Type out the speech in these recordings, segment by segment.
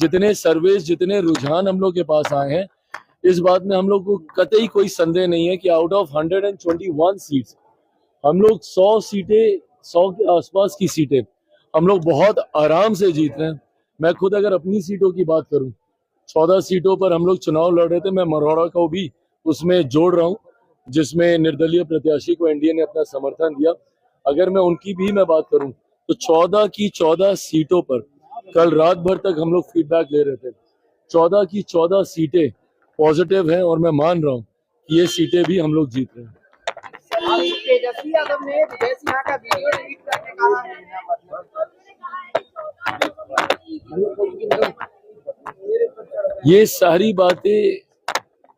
जितने सर्वेस, जितने रुझान हम लोग के पास आए हैं, इस बात में हम लोग को कतई कोई संदेह नहीं है कि आउट ऑफ 121 सीट्स हम लोग 100 सीटें, 100 के आसपास की सीटें हम लोग बहुत आराम से जीत रहे हैं। मैं खुद अगर अपनी सीटों की बात करूं, 14 सीटों पर हम लोग चुनाव लड़ रहे थे। मैं मरौड़ा को भी उसमें जोड़ रहा हूं, जिसमें निर्दलीय प्रत्याशी को एनडीए ने अपना समर्थन दिया। अगर मैं उनकी भी मैं बात करूं तो 14 की 14 सीटों पर कल रात भर तक हम लोग फीडबैक ले रहे थे। 14 की 14 सीटें पॉजिटिव हैं और मैं मान रहा हूं कि ये सीटें भी हम लोग जीत रहे हैं। तेजस्वी यादव ने विजय सिन्हा का वीडियो ट्वीट करके कहा ये सारी बातें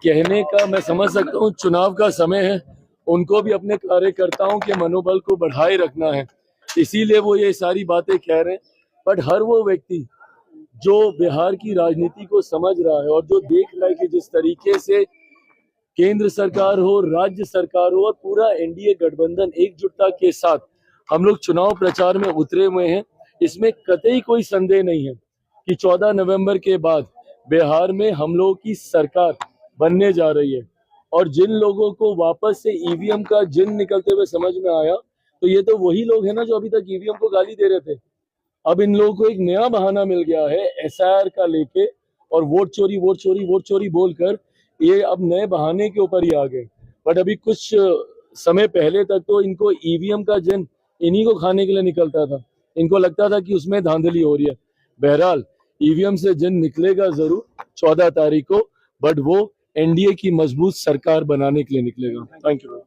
कहने का मैं समझ सकता हूँ, चुनाव का समय है, उनको भी अपने कार्यकर्ताओं के मनोबल को बढ़ाए रखना है, इसीलिए वो ये सारी बातें कह रहे हैं। बट हर वो व्यक्ति जो बिहार की राजनीति को समझ रहा है और जो देख रहा है कि जिस तरीके से केंद्र सरकार हो, राज्य सरकार हो और पूरा एनडीए गठबंधन एकजुटता के साथ हम लोग चुनाव प्रचार में उतरे हुए हैं, इसमें कतई कोई संदेह नहीं है कि 14 नवंबर के बाद बिहार में हम लोगों की सरकार बनने जा रही है। और जिन लोगों को वापस से ईवीएम का जिन निकलते हुए समझ में आया, तो ये तो वही लोग हैं ना जो अभी तक ईवीएम को गाली दे रहे थे। अब इन लोगों को एक नया बहाना मिल गया है एसआईआर का लेके, और वोट चोरी वोट चोरी वोट चोरी बोलकर ये अब नए बहाने के ऊपर ही आ गए। बट अभी कुछ समय पहले तक तो इनको ईवीएम का जिन इन्हीं को खाने के लिए निकलता था, इनको लगता था कि उसमें धांधली हो रही है। बहरहाल ईवीएम से जिन निकलेगा जरूर 14 तारीख को, बट वो एनडीए की मजबूत सरकार बनाने के लिए निकलेगा। Thank you.